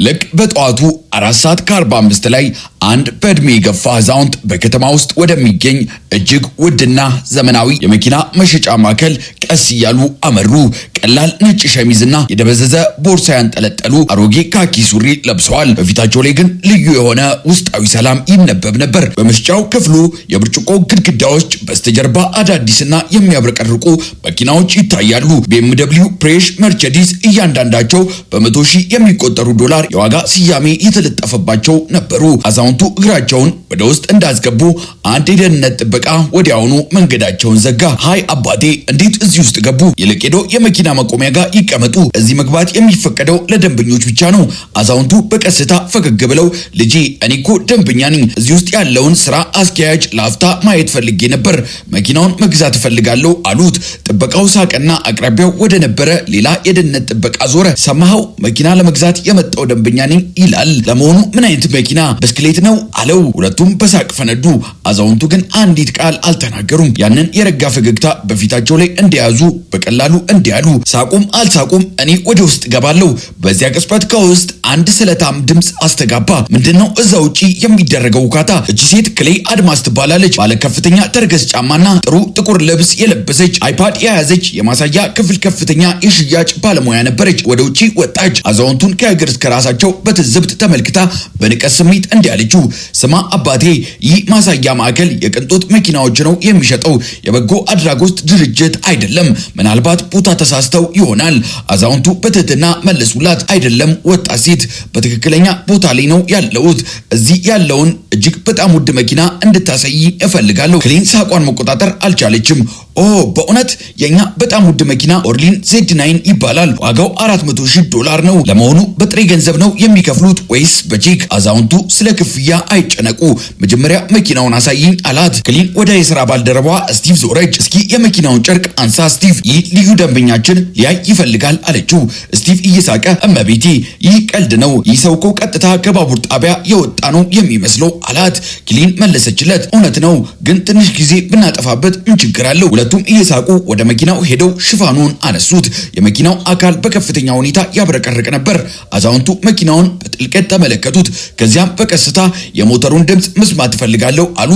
ልክ በጠዋቱ 4:45 ላይ አንድ በእድሜ የገፋ አዛውንት በከተማ ውስጥ ወደሚገኝ እጅግ ውድና ዘመናዊ የመኪና መሸጫ ማዕከል ቀስ እያሉ አመሩ። ቀላል ነጭ ሸሚዝና የደበዘዘ ቦርሳ ያንጠለጠሉ አሮጌ ካኪ ሱሪ ለብሰዋል። በፊታቸው ላይ ግን ልዩ የሆነ ውስጣዊ ሰላም ይነበብ ነበር። በመሸጫው ክፍሉ የብርጭቆ ግድግዳዎች በስተጀርባ አዳዲስና የሚያብረቀርቁ መኪናዎች ይታያሉ። BMW፣ ፕሬሽ፣ መርቸዲስ እያንዳንዳቸው በ100,000 የሚቆጠሩ ዶላር የዋጋ ስያሜ የተለጠፈባቸው ነበሩ። አዛውንቱ እግራቸውን ወደ ውስጥ እንዳስገቡ አንድ የደህንነት ጥበቃ ወዲያውኑ መንገዳቸውን ዘጋ። ሃይ አባቴ እንዴት እዚህ ውስጥ ገቡ? ይልቅ ሄዶ የመኪና መቆሚያ ጋር ይቀመጡ። እዚህ መግባት የሚፈቀደው ለደንበኞች ብቻ ነው። አዛውንቱ በቀስታ ፈገግ ብለው ልጄ እኔ እኮ ደንበኛ ነኝ። እዚህ ውስጥ ያለውን ስራ አስኪያጅ ለአፍታ ማየት ፈልጌ ነበር። መኪናውን መግዛት እፈልጋለሁ አሉት። ጥበቃው ሳቀና አቅራቢያው ወደ ነበረ ሌላ የደህንነት ጥበቃ ዞረ። ሰማኸው? መኪና ለመግዛት የመጣው ደንበኛ ነኝ ይላል። ለመሆኑ ምን አይነት መኪና? ብስክሌት ነው አለው። ሁለቱም በሳቅ ፈነዱ። አዛውንቱ ግን አንዲት ቃል አልተናገሩም። ያንን የረጋ ፈገግታ በፊታቸው ላይ እንደያዙ በቀላሉ እንዲያሉ ሳቁም አልሳቁም እኔ ወደ ውስጥ ገባለሁ። በዚያ ቅጽበት ከውስጥ አንድ ስለታም ድምፅ አስተጋባ። ምንድነው እዛ ውጪ የሚደረገው ውካታ? እቺ ሴት ክሌ አድማስ ትባላለች። ባለ ከፍተኛ ተረከዝ ጫማና ጥሩ ጥቁር ልብስ የለበሰች አይፓድ የያዘች የማሳያ ክፍል ከፍተኛ የሽያጭ ባለሙያ ነበረች። ወደ ውጪ ወጣች። አዛውንቱን ከእግር እስከ ራሳቸው በትዝብት ተመልክታ በንቀት ስሜት እንዲያለችው ስማ አባቴ፣ ይህ ማሳያ ማዕከል የቅንጦት መኪናዎች ነው የሚሸጠው፣ የበጎ አድራጎት ድርጅት አይደለም። ምናልባት ቦታ ተሳስተው ይሆናል። አዛውንቱ በትህትና መለሱላት። አይደለም ወጣት ሴት፣ በትክክለኛ ቦታ ላይ ነው ያለሁት። እዚህ ያለውን እጅግ በጣም ውድ መኪና እንድታሳይ እፈልጋለሁ። ክሊን ሳቋን መቆጣጠር አልቻለችም። ኦ በእውነት የኛ በጣም ውድ መኪና ኦርሊን Z9 ይባላል። ዋጋው $400,000 ነው። ለመሆኑ በጥሬ ገንዘብ ነው የሚከፍሉት ወይስ በቼክ? አዛውንቱ ስለ ክፍያ አይጨነቁ፣ መጀመሪያ መኪናውን አሳይኝ አላት። ክሊን ወደ የሥራ ባልደረባዋ ስቲቭ ዞረች። እስኪ የመኪናውን ጨርቅ አንሳ ስቲቭ፣ ይህ ልዩ ደንበኛችን ሊያይ ይፈልጋል አለችው። ስቲቭ እየሳቀ እመቤቴ ይህ ቀልድ ነው፣ ይህ ሰው እኮ ቀጥታ ከባቡር ጣቢያ የወጣ ነው የሚመስለው አላት። ክሊን መለሰችለት፣ እውነት ነው፣ ግን ትንሽ ጊዜ ብናጠፋበት ምን ችግር አለው? ሁለቱም እየሳቁ ወደ መኪናው ሄደው ሽፋኑን አነሱት። የመኪናው አካል በከፍተኛ ሁኔታ ያብረቀርቅ ነበር። አዛውንቱ መኪናውን በጥልቀት ተመለከቱት። ከዚያም በቀስታ የሞተሩን ድምፅ መስማት እፈልጋለሁ አሉ።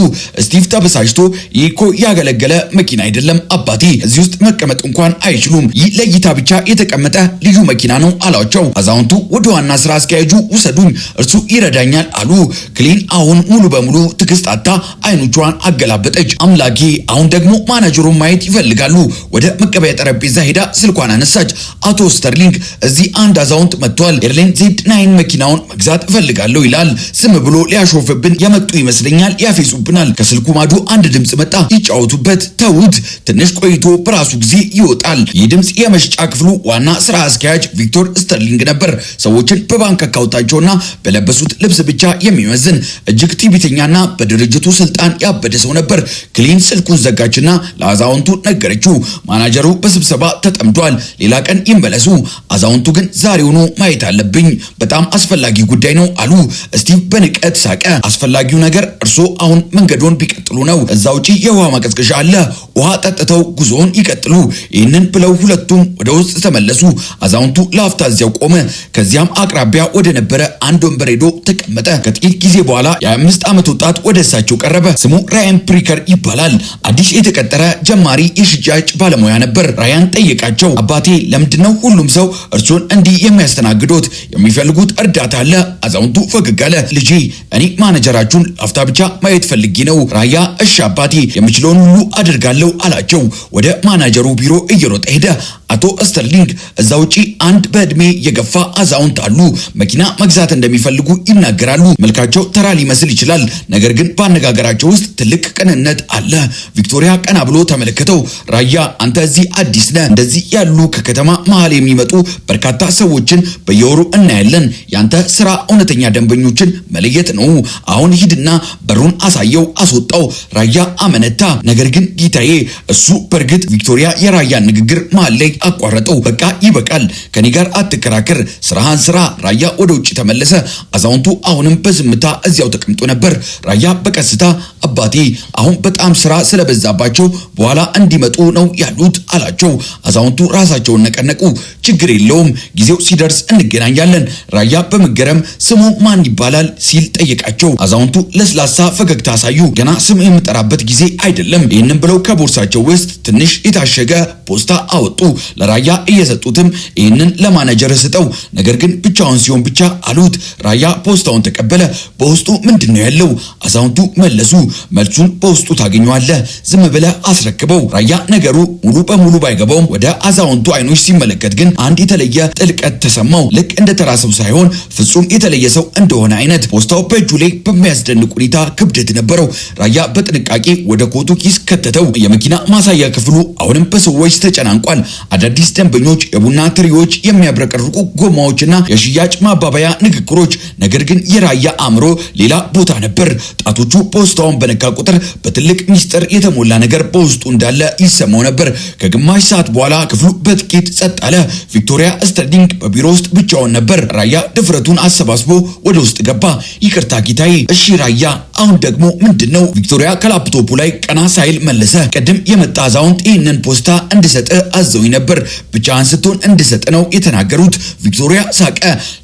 ስቲቭ ተበሳጭቶ ይህ እኮ ያገለገለ መኪና አይደለም አባቴ፣ እዚህ ውስጥ መቀመጥ እንኳን አይችሉም። ይህ ለእይታ ብቻ የተቀመጠ ልዩ መኪና ነው አሏቸው። አዛውንቱ ወደ ዋና ስራ አስኪያጁ ውሰዱኝ፣ እርሱ ይረዳኛል አሉ። ክሊን አሁን ሙሉ በሙሉ ትዕግስት አጣ አይኖቿን አገላበጠች። አምላኬ፣ አሁን ደግሞ ማናጀሩን ማየት ይፈልጋሉ። ወደ መቀበያ ጠረጴዛ ሄዳ ስልኳን አነሳች። አቶ ስተርሊንግ፣ እዚህ አንድ አዛውንት መጥቷል። ኤርሌን Z9 መኪናውን መግዛት እፈልጋለሁ ይላል። ስም ብሎ ሊያሾፍብን የመጡ ይመስለኛል፣ ያፌሱብናል። ከስልኩ ማዶ አንድ ድምፅ መጣ። ይጫወቱበት፣ ተውት፣ ትንሽ ቆይቶ በራሱ ጊዜ ይወጣል። ይህ ድምፅ የመሸጫ ክፍሉ ዋና ስራ አስኪያጅ ቪክቶር ስተርሊንግ ነበር። ሰዎችን በባንክ አካውንታቸውና በለበሱት ልብስ ብቻ የሚመዝን እጅግ ትዕቢተኛና በድርጅቱ ስልጣን ያበደ ሰው ነበር። ክሊን ስልኩን ዘጋችና ለአዛውንቱ ነገረችው። ማናጀሩ በስብሰባ ተጠምዷል፣ ሌላ ቀን ይመለሱ። አዛውንቱ ግን ዛሬውኑ ማየት አለብኝ፣ በጣም አስፈላጊ ጉዳይ ነው አሉ። ስቲቭ በንቀት ሳቀ። አስፈላጊው ነገር እርሶ አሁን መንገዶን ቢቀጥሉ ነው። እዛ ውጪ የውሃ ማቀዝቀዣ አለ፣ ውሃ ጠጥተው ጉዞውን ይቀጥሉ። ይህንን ብለው ሁለቱም ወደ ውስጥ ተመለሱ። አዛውንቱ ለአፍታ እዚያው ቆመ። ከዚያም አቅራቢያ ወደ ነበረ አንድ ወንበር ሄዶ ተቀመጠ። ከጥቂት ጊዜ በኋላ የ25 ዓመት ወጣት ወደ እሳቸው ቀረበ። ስሙ ራያን ፕሪከር ይባላል። አዲስ የተቀጠረ ጀማሪ የሽያጭ ባለሙያ ነበር። ራያን ጠየቃቸው። አባቴ ለምንድነው ሁሉም ሰው እርሶን እንዲህ የሚያስተናግዶት? የሚፈልጉት እርዳታ አለ? አዛውንቱ ፈገግ አለ። ልጄ እኔ ማኔጀራችሁን አፍታ ብቻ ማየት ፈልጌ ነው። ራያ እሺ አባቴ የምችለውን ሁሉ አድርጋለሁ አላቸው። ወደ ማናጀሩ ቢሮ እየሮጠ ሄደ። አቶ ስተርሊንግ እዛ ውጪ አንድ በእድሜ የገፋ አዛውንት አሉ። መኪና መግዛት እንደሚፈልጉ ይናገራሉ። መልካቸው ተራ ሊመስል ይችላል፣ ነገር ግን በአነጋገራቸው ውስጥ ትልቅ ቅንነት አለ። ቪክቶሪያ ቀና ብሎ ተመለከተው። ራያ አንተ እዚህ አዲስ ነህ። እንደዚህ ያሉ ከከተማ መሃል የሚመጡ በርካታ ሰዎችን በየወሩ እናያለን። ያንተ ስራ እውነተኛ ደንበኞችን መለየት ነው። አሁን ሂድና በሩን አሳየው፣ አስወጣው። ራያ አመነታ። ነገር ግን ጌታዬ፣ እሱ በእርግጥ ቪክቶሪያ የራያን ንግግር መሃል ላይ አቋረጠው። በቃ ይበቃል፣ ከኔ ጋር አትከራከር፣ ስራህን ስራ። ራያ ወደ ውጭ ተመለሰ። አዛውንቱ አሁንም በዝምታ እዚያው ተቀምጦ ነበር። ራያ በቀስታ አባቴ አሁን በጣም ስራ ስለበዛባቸው በኋላ እንዲመጡ ነው ያሉት አላቸው። አዛውንቱ ራሳቸውን ነቀነቁ። ችግር የለውም ጊዜው ሲደርስ እንገናኛለን። ራያ በመገረም ስሙ ማን ይባላል ሲል ጠየቃቸው። አዛውንቱ ለስላሳ ፈገግታ አሳዩ። ገና ስም የምጠራበት ጊዜ አይደለም። ይህንን ብለው ከቦርሳቸው ውስጥ ትንሽ የታሸገ ፖስታ አወጡ። ለራያ እየሰጡትም ይህንን ለማናጀር ስጠው፣ ነገር ግን ብቻውን ሲሆን ብቻ አሉት። ራያ ፖስታውን ተቀበለ። በውስጡ ምንድን ነው ያለው? አዛውንቱ መለሱ። መልሱን በውስጡ ታገኘዋለህ፣ ዝም ብለህ አስረክበው። ራያ ነገሩ ሙሉ በሙሉ ባይገባውም ወደ አዛውንቱ አይኖች ሲመለከት ግን አንድ የተለየ ጥልቀት ተሰማው። ልክ እንደ ተራ ሰው ሳይሆን ፍጹም የተለየ ሰው እንደሆነ አይነት። ፖስታው በእጁ ላይ በሚያስደንቅ ሁኔታ ክብደት ነበረው። ራያ በጥንቃቄ ወደ ኮቱ ኪስ ከተተው። የመኪና ማሳያ ክፍሉ አሁንም በሰዎች ተጨናንቋል። አዳዲስ ደንበኞች፣ የቡና ትሪዎች፣ የሚያብረቀርቁ ጎማዎችና የሽያጭ ማባበያ ንግግሮች። ነገር ግን የራያ አእምሮ ሌላ ቦታ ነበር። ጣቶቹ ፖስታውን በነካ ቁጥር በትልቅ ሚስጥር የተሞላ ነገር በውስጡ እንዳለ ይሰማው ነበር። ከግማሽ ሰዓት በኋላ ክፍሉ በጥቂት ጸጥ አለ። ቪክቶሪያ ስተርሊንግ በቢሮ ውስጥ ብቻውን ነበር። ራያ ድፍረቱን አሰባስቦ ወደ ውስጥ ገባ። ይቅርታ ጌታዬ። እሺ ራያ፣ አሁን ደግሞ ምንድነው? ቪክቶሪያ ከላፕቶፑ ላይ ቀና ሳይል መለሰ። ቅድም የመጣ አዛውንት ይህንን ፖስታ እንድሰጥ አዘውኝ ነበር። ብቻህን ስትሆን እንድሰጥ ነው የተናገሩት። ቪክቶሪያ ሳቀ።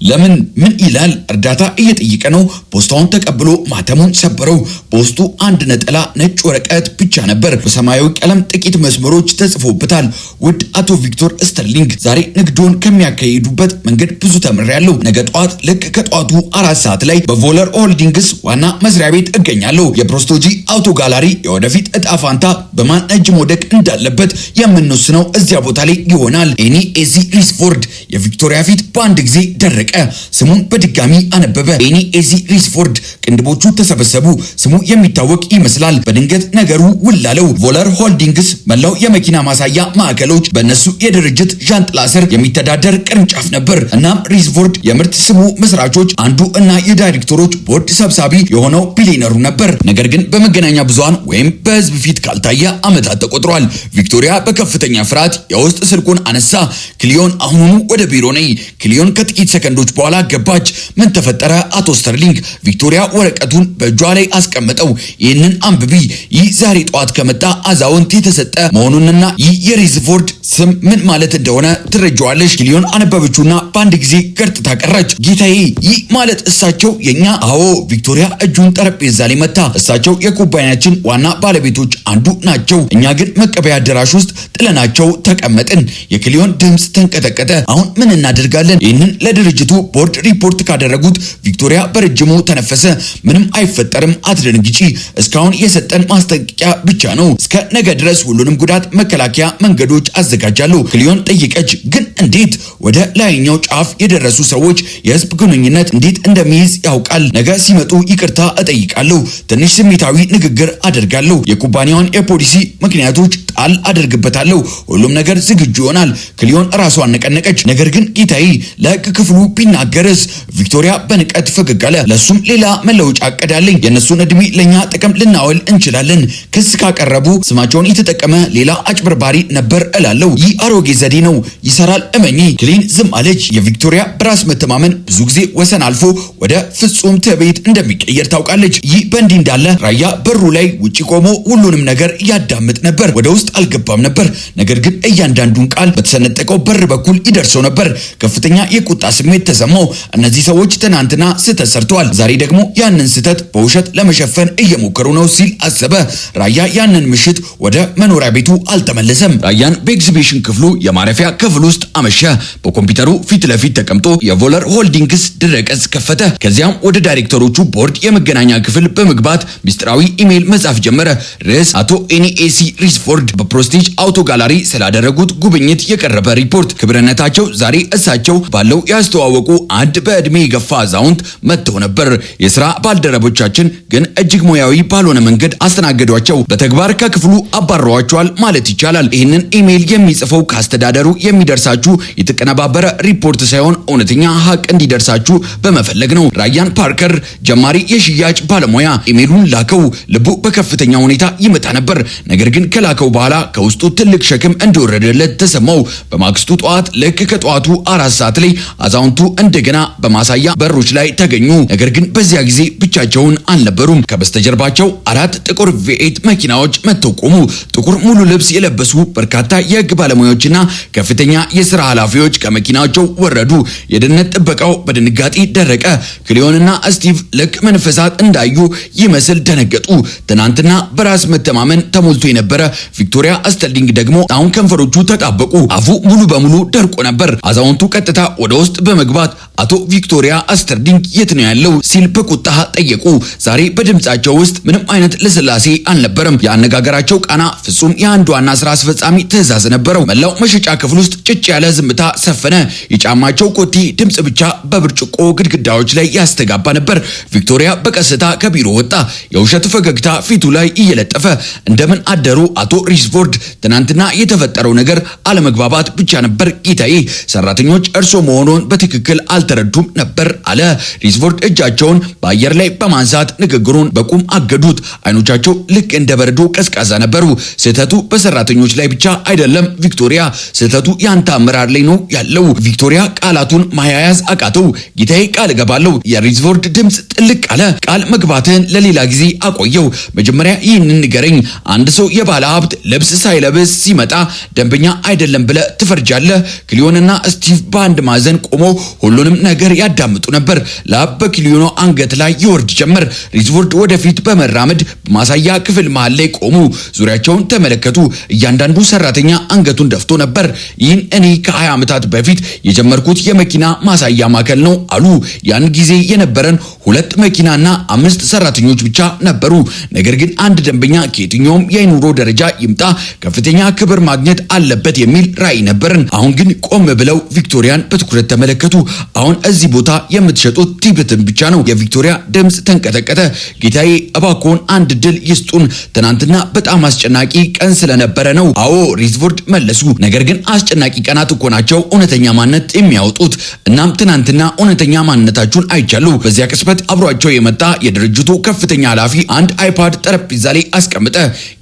ለምን? ምን ይላል? እርዳታ እየጠየቀ ነው። ፖስታውን ተቀብሎ ማተሙን ሰበረው። በውስጡ አንድ ነጠላ ነጭ ወረቀት ብቻ ነበር። በሰማያዊ ቀለም ጥቂት መስመሮች ተጽፎበታል። ውድ አቶ ቪክቶር ስተርሊንግ፣ ዛሬ ንግዶን ከሚያካሂዱበት መንገድ ብዙ ተምሬያለሁ። ነገ ጠዋት ልክ ከጠዋቱ 4 ሰዓት ላይ በቮለር ሆልዲንግስ ዋና መስሪያ ቤት እገኛለሁ። የፕሮስቶጂ አውቶ ጋላሪ የወደፊት እጣ ፋንታ በማን እጅ መውደቅ እንዳለበት የምንወስነው እዚያ ቦታ ላይ ይሆናል። ኤኒ ኤዚ ሪስፎርድ። የቪክቶሪያ ፊት በአንድ ጊዜ ደረቀ። ስሙን በድጋሚ አነበበ። ኤኒ ኤዚ ሪስፎርድ። ቅንድቦቹ ተሰበሰቡ። ስሙ የሚታወቅ ይመስላል። በድንገት ነገሩ ውላለው። ቮለር ሆልዲንግስ መላው የመኪና ማሳያ ማዕከሎች በእነሱ የድርጅት ዣንጥላ ስር የሚተዳደር ቅርንጫፍ ነበር። እናም ሪስፎርድ የምርት ስሙ መስራቾች አንዱ እና የዳይሬክተሮች ቦርድ ሰብሳቢ የሆነው ቢሊነሩ ነበር። ነገር ግን በመገናኛ ብዙሃን ወይም በህዝብ ፊት ካልታየ ዓመታት ተቆጥሯል። ቪክቶሪያ በከፍተኛ ፍርሃት የውስጥ ስልኩን አነሳ። ክሊዮን፣ አሁኑኑ ወደ ቢሮ ነይ። ክሊዮን ከጥቂት ሰከንዶች በኋላ ገባች። ምን ተፈጠረ አቶ ስተርሊንግ? ቪክቶሪያ ወረቀቱን በእጇ ላይ አስቀመጠው። ይህንን አንብቢ። ይህ ዛሬ ጠዋት ከመጣ አዛውንት የተሰጠ መሆኑንና ይህ የሪስፎርድ ስም ምን ማለት እንደሆነ ትረጃዋለሽ። ክሊዮን አነበበችውና በአንድ ጊዜ ገርጥታ ቀረች። ጌታዬ፣ ይህ ማለት እሳቸው የኛ? አዎ። ቪክቶሪያ እጁን ጠረጴዛ ላይ መታ። እሳቸው የኩባንያችን ዋና ባለቤቶች አንዱ ናቸው። እኛ ግን መቀበያ አዳራሽ ውስጥ ጥለናቸው ተቀመጥን። የክሊዮን ድምፅ ተንቀጠቀጠ። አሁን ምን እናደርጋለን? ይህንን ለድርጅቱ ቦርድ ሪፖርት ካደረጉት? ቪክቶሪያ በረጅሙ ተነፈሰ። ምንም አይፈጠርም፣ አትደንግጪ። እስካሁን የሰጠን ማስጠንቀቂያ ብቻ ነው። እስከ ነገ ድረስ ሁሉንም ጉዳት መከላከያ መንገዶች አዘጋጃለሁ። ክሊዮን ጠየቀች። ግን እንዴት? ወደ ላይኛው ጫፍ የደረሱ ሰዎች የህዝብ ግንኙነት እንዴት እንደሚይዝ ያውቃል። ነገ ሲመጡ ይቅርታ እጠይቃለሁ። ትንሽ ስሜታዊ ንግግር አደርጋለሁ። የኩባንያውን የፖሊሲ ምክንያቶች ጣል አደርግበታለሁ። ሁሉም ነገር ዝግጁ ይሆናል። ክሊዮን ራሷን ነቀነቀች። ነገር ግን ጌታዬ፣ ለህግ ክፍሉ ቢናገርስ? ቪክቶሪያ በንቀት ፈገግ አለ። ለሱም ሌላ መለወጫ አቀዳለኝ። የነሱን እድሜ ለኛ ጥቅም ልናወል እንችላለን። ክስ ካቀረቡ ስማቸውን የተጠቀመ ሌላ አጭበርባሪ ነበር እላለሁ። ይህ አሮጌ ዘዴ ነው፣ ይሰራል፣ እመኚ። ክሊን ዝም አለች። የቪክቶሪያ በራስ መተማመን ብዙ ጊዜ ወሰን አልፎ ወደ ፍጹም ትዕቢት እንደሚቀየር ታውቃለች። ይህ በእንዲህ እንዳለ ራያ በሩ ላይ ውጪ ቆሞ ሁሉንም ነገር ያዳምጥ ነበር። ወደ ውስጥ አልገባም ነበር። ነገር ግን እያንዳንዱን ቃል በተሰነጠቀው በር በኩል ይደርሰው ነበር። ከፍተኛ የቁጣ ስሜት ተሰማው። እነዚህ ሰዎች ትናንትና ስህተት ሰርተዋል፣ ዛሬ ደግሞ ያንን ስህተት በውሸት ለመሸፈን እየሞከሩ ነው ሲል አሰበ። ራያ ያንን ምሽት ወደ መኖሪያ ቤቱ አልተመለሰም። ራያን በኤግዚቢሽን ክፍሉ የማረፊያ ክፍል ውስጥ አመሸ። በኮምፒውተሩ ፊት ለፊት ተቀምጦ የቮለር ሆልዲንግስ ድረገጽ ከፈተ። ከዚያም ወደ ዳይሬክተሮቹ ቦርድ የመገናኛ ክፍል በመግባት ሚስጥራዊ ኢሜል መጻፍ ጀመረ። ርዕስ: አቶ ኤኒኤሲ ሪስፎርድ በፕሮስቴጅ አውቶ ጋላሪ ስላደረጉት ጉብኝት የቀረበ ሪፖርት። ክብርነታቸው ዛሬ እሳቸው ባለው ያስተዋወቁ አንድ በእድሜ የገፋ አዛውንት መጥተው ነበር። የሥራ ባልደረቦቻችን ግን እጅግ ሙያዊ ባልሆነ መንገድ አስተናገዷቸው። በተግባር ከክፍሉ አባረዋቸዋል ማለት ይቻላል። ይህንን ኢሜል የሚጽፈው ካስተዳደሩ የሚደርሳችሁ የተቀነባበረ ሪፖርት ሳይሆን እውነተኛ ሀቅ እንዲደርሳችሁ በመፈለግ ነው። ራያን ፓርከር ጀማሪ የሽያጭ ባለሙያ ኢሜሉን ላከው። ልቡ በከፍተኛ ሁኔታ ይመታ ነበር። ነገር ግን ከላከው በኋላ በኋላ ከውስጡ ትልቅ ሸክም እንደወረደለት ተሰማው። በማግስቱ ጠዋት ልክ ከጠዋቱ 4 ሰዓት ላይ አዛውንቱ እንደገና በማሳያ በሮች ላይ ተገኙ። ነገር ግን በዚያ ጊዜ ብቻቸውን አልነበሩም። ከበስተጀርባቸው 4 ጥቁር ቪኤት መኪናዎች መጥተው ቆሙ። ጥቁር ሙሉ ልብስ የለበሱ በርካታ የህግ ባለሙያዎችና ከፍተኛ የሥራ ኃላፊዎች ከመኪናቸው ወረዱ። የደህንነት ጥበቃው በድንጋጤ ደረቀ። ክሊዮንና ስቲቭ ልክ መንፈሳት እንዳዩ ይመስል ደነገጡ። ትናንትና በራስ መተማመን ተሞልቶ የነበረ ቪክቶሪያ ስተርሊንግ ደግሞ አሁን ከንፈሮቹ ተጣበቁ። አፉ ሙሉ በሙሉ ደርቆ ነበር። አዛውንቱ ቀጥታ ወደ ውስጥ በመግባት አቶ ቪክቶሪያ ስተርሊንግ የት ነው ያለው ሲል በቁጣ ጠየቁ። ዛሬ በድምጻቸው ውስጥ ምንም አይነት ለስላሴ አልነበረም። የአነጋገራቸው ቃና ፍጹም የአንድ ዋና ስራ አስፈጻሚ ትዕዛዝ ነበረው። መላው መሸጫ ክፍል ውስጥ ጭጭ ያለ ዝምታ ሰፈነ። የጫማቸው ኮቴ ድምጽ ብቻ በብርጭቆ ግድግዳዎች ላይ ያስተጋባ ነበር። ቪክቶሪያ በቀስታ ከቢሮ ወጣ። የውሸት ፈገግታ ፊቱ ላይ እየለጠፈ እንደምን አደሩ አቶ ሪስፎርድ፣ ትናንትና የተፈጠረው ነገር አለመግባባት ብቻ ነበር ጌታዬ። ሰራተኞች እርሶ መሆኑን በትክክል አልተረዱም ነበር አለ። ሪስፎርድ እጃቸውን በአየር ላይ በማንሳት ንግግሩን በቁም አገዱት። አይኖቻቸው ልክ እንደ በረዶ ቀዝቃዛ ነበሩ። ስህተቱ በሰራተኞች ላይ ብቻ አይደለም ቪክቶሪያ፣ ስህተቱ ያንተ አመራር ላይ ነው ያለው። ቪክቶሪያ ቃላቱን ማያያዝ አቃተው። ጌታዬ ቃል እገባለሁ። የሪስፎርድ ድምጽ ጥልቅ አለ። ቃል መግባትህን ለሌላ ጊዜ አቆየው። መጀመሪያ ይህንን ንገረኝ። አንድ ሰው የባለ ሀብት ልብስ ሳይለብስ ሲመጣ ደንበኛ አይደለም ብለህ ትፈርጃለህ? ክሊዮንና ስቲቭ በአንድ ማዕዘን ቆመው ሁሉንም ነገር ያዳምጡ ነበር። ላብ በክሊዮን አንገት ላይ ይወርድ ጀመር። ሪስፎርድ ወደፊት በመራመድ በማሳያ ክፍል መሃል ላይ ቆሙ። ዙሪያቸውን ተመለከቱ። እያንዳንዱ ሰራተኛ አንገቱን ደፍቶ ነበር። ይህን እኔ ከ20 ዓመታት በፊት የጀመርኩት የመኪና ማሳያ ማዕከል ነው አሉ። ያን ጊዜ የነበረን 2 መኪናና 5 ሰራተኞች ብቻ ነበሩ። ነገር ግን አንድ ደንበኛ ከየትኛውም የኑሮ ደረጃ ይምጣ ከፍተኛ ክብር ማግኘት አለበት የሚል ራዕይ ነበርን። አሁን ግን ቆም ብለው ቪክቶሪያን በትኩረት ተመለከቱ። አሁን እዚህ ቦታ የምትሸጡት ቲብትን ብቻ ነው። የቪክቶሪያ ድምጽ ተንቀጠቀጠ። ጌታዬ እባክዎን አንድ ድል ይስጡን። ትናንትና በጣም አስጨናቂ ቀን ስለነበረ ነው። አዎ ሪስፎርድ መለሱ። ነገር ግን አስጨናቂ ቀናት እኮ ናቸው እውነተኛ ማንነት የሚያወጡት። እናም ትናንትና እውነተኛ ማንነታችሁን አይቻሉ። በዚያ ቅጽበት አብሯቸው የመጣ የድርጅቱ ከፍተኛ ኃላፊ አንድ አይፓድ ጠረጴዛ ላይ አስቀምጠ።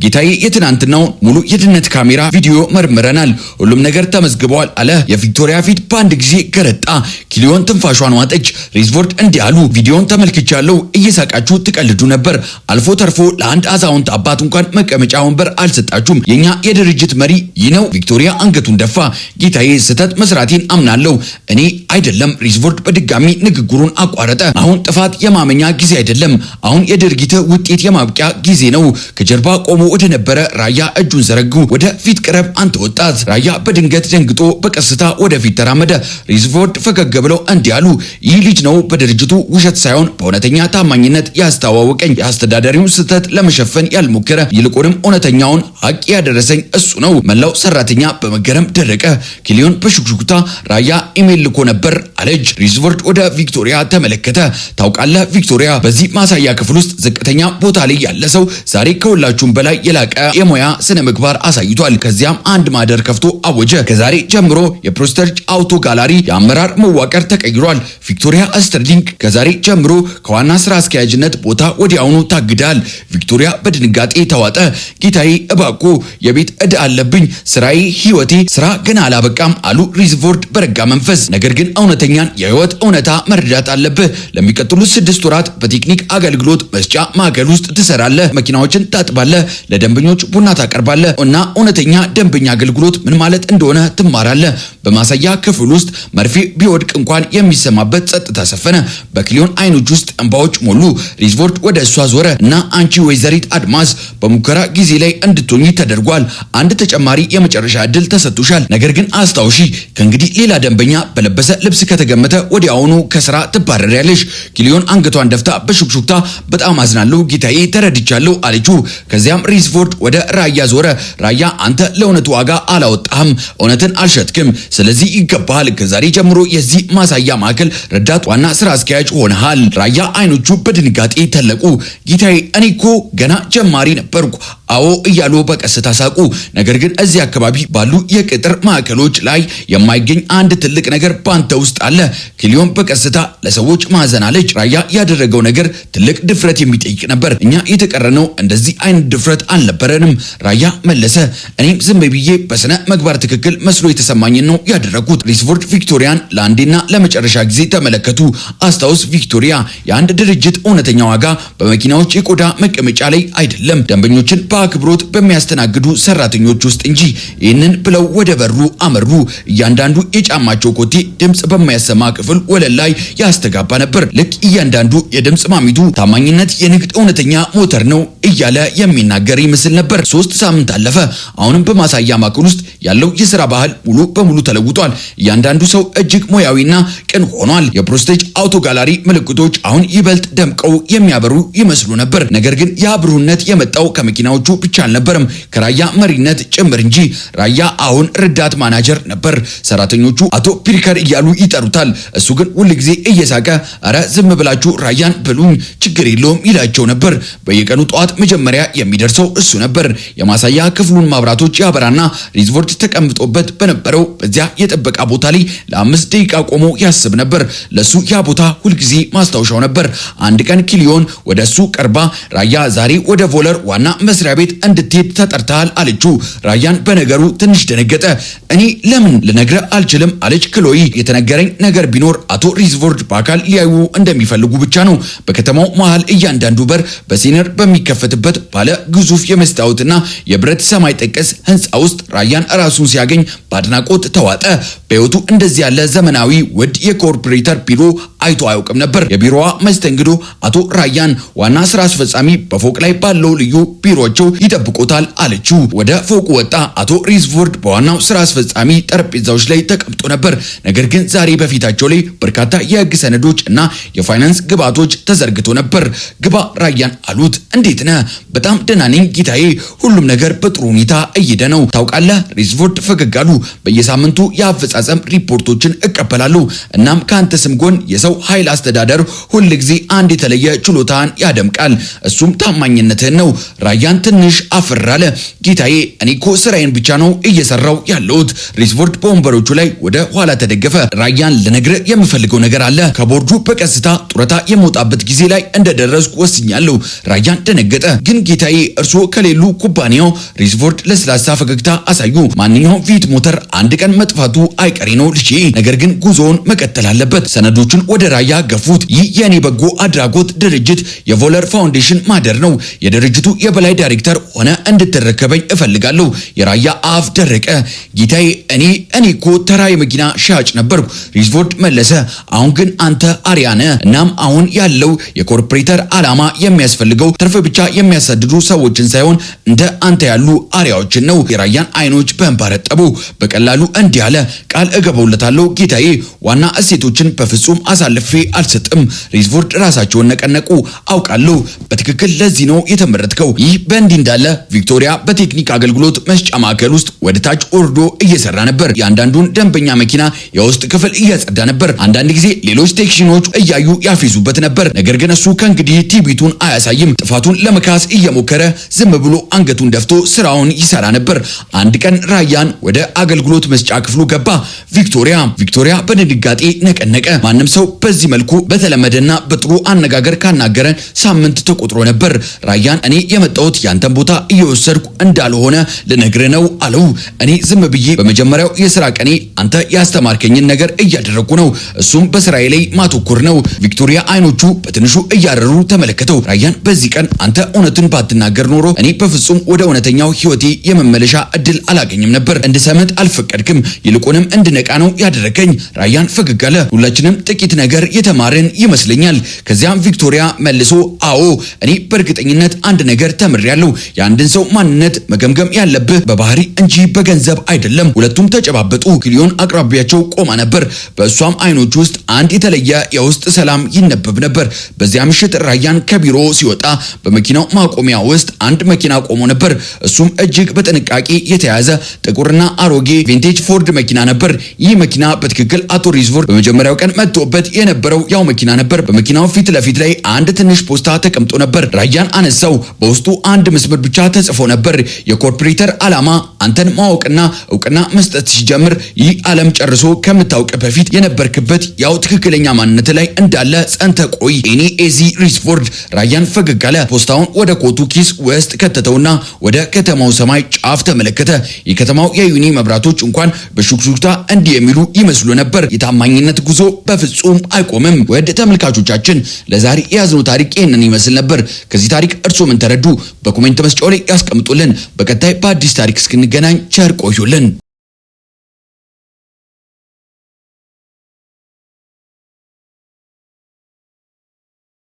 ጌታዬ የትናንትናውን ሙሉ የደህንነት ካሜራ ቪዲዮ መርምረናል። ሁሉም ነገር ተመዝግበዋል አለ። የቪክቶሪያ ፊት በአንድ ጊዜ ገረጣ። ክሊዮን ትንፋሿን ዋጠች። ሪስፎርድ እንዲህ አሉ። ቪዲዮን ተመልክቻለሁ። እየሳቃችሁ ትቀልዱ ነበር። አልፎ ተርፎ ለአንድ አዛውንት አባት እንኳን መቀመጫ ወንበር አልሰጣችሁም። የኛ የድርጅት መሪ ይህ ነው። ቪክቶሪያ አንገቱን ደፋ። ጌታዬ ስህተት መስራቴን አምናለሁ። እኔ አይደለም። ሪስፎርድ በድጋሚ ንግግሩን አቋረጠ። አሁን ጥፋት የማመኛ ጊዜ አይደለም። አሁን የድርጊት ውጤት የማብቂያ ጊዜ ነው። ከጀርባ ቆሞ ወደ ነበረ ራያ እጁን ዘረጉ። ወደ ፊት ቅረብ አንተ ወጣት። ራያ በድንገት ደንግጦ በቀስታ ወደ ፊት ተራመደ። ሪስፎርድ ፈገግ ብለው እንዲህ አሉ። ይህ ልጅ ነው በድርጅቱ ውሸት ሳይሆን በእውነተኛ ታማኝነት ያስተዋወቀኝ። የአስተዳዳሪውን ስህተት ለመሸፈን ያልሞከረ ይልቁንም እውነተኛውን ሀቅ ያደረሰኝ እሱ ነው። መላው ሰራተኛ በመገረም ደረቀ። ክሊዮን በሹክሹክታ ራያ ኢሜል ልኮ ነበር አለች። ሪስፎርድ ወደ ቪክቶሪያ ተመለከተ። ታውቃለህ ቪክቶሪያ፣ በዚህ ማሳያ ክፍል ውስጥ ዝቅተኛ ቦታ ላይ ያለ ሰው ዛሬ ከሁላችሁም በላይ የላቀ የሙያ ስነ ምግባር አሳይቷል። ከዚያም አንድ ማደር ከፍቶ አወጀ። ከዛሬ ጀምሮ የፕሮስተርጅ አውቶ ጋላሪ የአመራር መዋቅር ተቀይሯል። ቪክቶሪያ ስተርሊንግ ከዛሬ ጀምሮ ከዋና ስራ አስኪያጅነት ቦታ ወዲያውኑ ታግዳል። ቪክቶሪያ በድንጋጤ ተዋጠ። ጌታዬ እባክዎ የቤት ዕዳ አለብኝ። ስራዬ ህይወቴ ስራ ገና አላበቃም አሉ ሪስፎርድ በረጋ መንፈስ። ነገር ግን እውነተኛን የህይወት እውነታ መረዳት አለብህ። ለሚቀጥሉት 6 ወራት በቴክኒክ አገልግሎት መስጫ ማዕከል ውስጥ ትሰራለህ፣ መኪናዎችን ታጥባለህ፣ ለደንበኞች ቡና ታቀርባለህ እና እውነተኛ ደንበኛ አገልግሎት ምን ማለት እንደሆነ ትማራለህ። በማሳያ ክፍል ውስጥ መርፌ ቢወድቅ እንኳን የሚሰማበት ጸጥታ ሰፈነ። በክሊዮን አይኖች ውስጥ እንባዎች ሞሉ። ሪስፎርድ ወደ እሷ ዞረ እና አንቺ ወይዘሪት አድማስ በሙከራ ጊዜ ላይ እንድትሆኚ ተደርጓል። አንድ ተጨማሪ የመጨረሻ ዕድል ተሰጥቶሻል። ነገር ግን አስታውሺ፣ ከእንግዲህ ሌላ ደንበኛ በለበሰ ልብስ ከተገመተ ወዲያውኑ ከስራ ትባረሪያለሽ። ክሊዮን አንገቷን ደፍታ በሹክሹክታ በጣም አዝናለሁ ጌታዬ፣ ተረድቻለሁ አለችው። ከዚያም ሪስፎርድ ወደ ራያ ዞረ። ራያ፣ አንተ ለእውነቱ ዋጋ አላወጣህም፣ እውነትን አልሸጥክም። ስለዚህ ይገባሃል። ከዛሬ ጀምሮ የዚህ ማሳያ ማዕከል ረዳት ዋና ስራ አስኪያጅ ሆነሃል። ራያ አይኖቹ በድንጋጤ ተለቁ። ጌታዬ፣ እኔ እኮ ገና ጀማሪ ነበርኩ። አዎ እያሉ በቀስታ ሳቁ። ነገር ግን እዚህ አካባቢ ባሉ የቅጥር ማዕከሎች ላይ የማይገኝ አንድ ትልቅ ነገር ባንተ ውስጥ አለ። ክሊዮን በቀስታ ለሰዎች ማዘን አለች። ራያ ያደረገው ነገር ትልቅ ድፍረት የሚጠይቅ ነበር። እኛ የተቀረነው እንደዚህ አይነት ድፍረት አልነበረንም። ራያ መለሰ። እኔም ዝም ብዬ በስነ ምግባር ትክክል መስሎ የተሰማኝን ነው ያደረኩት። ሪስፎርድ ቪክቶሪያን ለአንዴና ለመጨረሻ ጊዜ ተመለከቱ። አስታውስ ቪክቶሪያ፣ የአንድ ድርጅት እውነተኛ ዋጋ በመኪናዎች የቆዳ መቀመጫ ላይ አይደለም፣ ደንበኞችን በአክብሮት በሚያስተናግዱ ሰራተኞች ውስጥ እንጂ። ይህንን ብለው ወደ በሩ አመሩ። እያንዳንዱ የጫማቸው ኮቴ ድምጽ በማያሰማ ክፍል ወለል ላይ ያስተጋባ ነበር። ልክ እያንዳንዱ የድምጽ ማሚቱ ታማኝነት የንግድ እውነተኛ ሞተር ነው እያለ የሚናገር ይመስል ነበር። 3 ሳምንት አለፈ። አሁንም በማሳያ ማዕከል ውስጥ ያለው የሥራ ባህል ሙሉ በሙሉ ተለውጧል። እያንዳንዱ ሰው እጅግ ሙያዊና ቅን ሆኗል። የፕሮስቴጅ አውቶ ጋላሪ ምልክቶች አሁን ይበልጥ ደምቀው የሚያበሩ ይመስሉ ነበር። ነገር ግን ያ ብሩህነት የመጣው ከመኪናዎቹ ብቻ አልነበረም፣ ከራያ መሪነት ጭምር እንጂ። ራያ አሁን ረዳት ማናጀር ነበር። ሰራተኞቹ አቶ ፒርከር እያሉ ይጠሩታል። እሱ ግን ሁልጊዜ እየሳቀ አረ ዝም ብላችሁ ራያን ብሉኝ ችግር የለውም ይላቸው ነበር። በየቀኑ ጠዋት መጀመሪያ የሚደርሰው እሱ ነበር። የማሳያ ክፍሉን ማብራቶች ያበራና ሪዝቮርድ ተቀምጦበት በነበረው በዚያ የጥበቃ ቦታ ላይ ለ5 ደቂቃ ቆሞ ያስብ ነበር። ለሱ ያ ቦታ ሁልጊዜ ማስታወሻው ነበር። አንድ ቀን ክሊዮን ወደ እሱ ቀርባ ራያ ዛሬ ወደ ቮለር ዋና መስሪያ ቤት እንድትሄድ ተጠርተሃል አለችው። ራያን በነገሩ ትንሽ ደነገጠ። እኔ ለምን ልነግርህ አልችልም አለች ክሎይ። የተነገረኝ ነገር ቢኖር አቶ ሪዝቮርድ በአካል ሊያዩ እንደሚፈልጉ ብቻ ነው። በከተማው መሃል እያንዳንዱ በር በሲነር በሚከፈትበት ባለ ግዙፍ የመስታወትና የብረት ሰማይ ጠቀስ ህንፃ ውስጥ ራያን ራሱን ሲያገኝ በአድናቆት ተዋጠ። በህይወቱ እንደዚህ ያለ ዘመናዊ ውድ የኮርፖሬተር ቢሮ አይቶ አያውቅም ነበር። የቢሮዋ መስተንግዶ አቶ ራያን ዋና ስራ አስፈጻሚ በፎቅ ላይ ባለው ልዩ ቢሮቸው ይጠብቆታል አለችው። ወደ ፎቁ ወጣ። አቶ ሪዝቮርድ በዋናው ስራ አስፈጻሚ ጠረጴዛዎች ላይ ተቀምጦ ነበር። ነገር ግን ዛሬ በፊታቸው ላይ በርካታ የህግ ሰነዶች እና የፋይናንስ ግብዓቶች ተዘርግቶ ነበር። ግባ ራያን አሉት። እንዴት ነህ? በጣም ደህና ነኝ ጌታዬ፣ ሁሉም ነገር በጥሩ ሁኔታ እየሄደ ነው። ታውቃለህ፣ ሪዝቮርድ ፈገግ አሉ። በየሳምንቱ የአፈጻጸም ሪፖርቶችን እቀበላለሁ። እናም ከአንተ ስም ጎን የሰው ኃይል አስተዳደር ሁልጊዜ አንድ የተለየ ችሎታን ያደምቃል። እሱም ታማኝነትህን ነው። ራያን ትንሽ አፈር አለ። ጌታዬ፣ እኔ እኮ ስራዬን ብቻ ነው እየሰራው ያለሁት። ሪዝቮርድ በወንበሮቹ ላይ ወደ ኋላ ተደገፈ። ራያን፣ ልነግርህ የምፈልገው ነገር አለ። ከቦርዱ በቀስታ ጡረታ የመውጣበት ጊዜ ላይ እንደደረስኩ ወስኛለሁ። ራያን ደነገጠ። ግን ጌታዬ፣ እርስዎ ከሌሉ ኩባንያው። ሪዝቮርድ ለስላሳ ፈገግታ አሳዩ። ማንኛውም ቪት ሞተር አንድ ቀን መጥፋቱ አይቀሬ ነው ልጄ፣ ነገር ግን ጉዞውን መቀጠል አለበት። ሰነዶቹን ወደ ራያ ገፉት። ይህ የኔ በጎ አድራጎት ድርጅት የቮለር ፋውንዴሽን ማህደር ነው። የድርጅቱ የበላይ ዳይሬክተር ሆነ እንድትረከበኝ እፈልጋለሁ። የራያ አፍ ደረቀ። ጌታዬ፣ እኔ እኮ ተራ የመኪና ሻጭ ነበርኩ። ሪዝቮርድ መለሰ። አሁን ግን አንተ አርያ ነህ። እናም አሁን ያለው የኮርፖሬተር ዓላማ የሚያስፈልገው ትርፍ ብቻ የሚያሳድዱ ሰዎችን ሳይሆን እንደ አንተ ያሉ አርያዎችን ነው። የራያን አይኖች በእንባ ረጠቡ። በቀላሉ እንዲህ አለ። ቃል እገባውለታለሁ ጌታዬ፣ ዋና እሴቶችን በፍጹም አሳልፌ አልሰጥም። ሪዝቮርድ ራሳቸውን ነቀነቁ። አውቃለሁ፣ በትክክል ለዚህ ነው የተመረጥከው። ይህ በእንዲህ እንዳለ ቪክቶሪያ በቴክኒክ አገልግሎት መስጫ ማዕከል ውስጥ ወደ ታች ወርዶ እየሰራ ነበር። የአንዳንዱን ደንበኛ መኪና የውስጥ ክፍል እያጸዳ ነበር። አንዳንድ ጊዜ ሌሎች ቴክኒሽኖች እያዩ ያፊዙበት ነበር። ነገር ግን እሱ ከእንግዲህ ቲቢቱን አያሳይም። ጥፋቱን ለመካስ እየሞከረ ዝም ብሎ አንገቱን ደፍቶ ስራውን ይሰራ ነበር። አንድ ቀን ራያን ወደ አገልግሎት መስጫ ክፍሉ ገባ። ቪክቶሪያ በድንጋጤ ነቀነቀ። ማንም ሰው በዚህ መልኩ በተለመደና በጥሩ አነጋገር ካናገረን ሳምንት ተቆጥሮ ነበር። ራያን፣ እኔ የመጣሁት ያንተን ቦታ እየወሰድኩ እንዳልሆነ ልነግርህ ነው አለው። እኔ ዝም ብዬ በመጀመሪያው የሥራ ቀኔ አንተ ያስተማርከኝን ነገር እያደረኩ ነው። እሱም በስራዬ ላይ ማተኮር ነው። ቪክቶሪያ አይኖቹ በትንሹ እያረሩ ተመለከተው። ራያን፣ በዚህ ቀን አንተ እውነትን ባትናገር ኖሮ እኔ በፍጹም ወደ እውነተኛው ህይወቴ የመመለሻ እድል አላገኝም ነበር። እንድሰምጥ አልፈቀድክም፣ ይልቁንም እንድነቃ ነው ያደረከኝ። ራያን ፈገግ አለ። ሁላችንም ጥቂት ነገር የተማርን ይመስለኛል። ከዚያም ቪክቶሪያ መልሶ አዎ፣ እኔ በእርግጠኝነት አንድ ነገር ተምሬያለሁ። የአንድን ሰው ማንነት መገምገም ያለብህ በባህሪ እንጂ በገንዘብ አይደለም። ሁለቱም ተጨባበጡ። ክሊዮን አቅራቢያቸው ቆማ ነበር። በእሷም አይኖች ውስጥ አንድ የተለየ የውስጥ ሰላም ይነበብ ነበር። በዚያ ምሽት ራያን ከቢሮ ሲወጣ በመኪናው ማቆሚያ ውስጥ አንድ መኪና ቆሞ ነበር። እሱም እጅግ በጥንቃቄ የተያዘ ጥቁርና አሮጌ ቪንቴጅ ፎርድ መኪና ነበር። ይህ መኪና በትክክል አቶ ሪዝቮርድ በመጀመሪያው ቀን መጥቶበት የነበረው ያው መኪና ነበር። በመኪናው ፊት ለፊት ላይ አንድ ትንሽ ፖስታ ተቀምጦ ነበር። ራያን አነሳው። በውስጡ አንድ መስመር ብቻ ተጽፎ ነበር። የኮርፖሬተር ዓላማ አንተን ማወቅና እውቅና መስጠት ሲጀምር ይህ ዓለም ጨርሶ ከምታውቅ በፊት የነበርክበት ያው ትክክለኛ ማንነት ላይ እንዳለ ጸንተ ቆይ። ኤኒ ኤዚ ሪስፎርድ ራያን ፈገግ አለ። ፖስታውን ወደ ኮቱ ኪስ ውስጥ ከተተውና ወደ ከተማው ሰማይ ጫፍ ተመለከተ። የከተማው የዩኒ መብራቶች እንኳን በሹክሹክታ እንዲህ የሚሉ ይመስሉ ነበር። የታማኝነት ጉዞ በፍጹም አይቆምም። ወደ ተመልካቾቻችን ለዛሬ የያዝነው ታሪክ ይህንን ይመስል ነበር። ከዚህ ታሪክ እርሶ ምን ተረዱ? በኮሜንት መስጫው ላይ ያስቀምጡልን። በቀጣይ በአዲስ ታሪክ እስክንገናኝ ቸር ቆዩልን።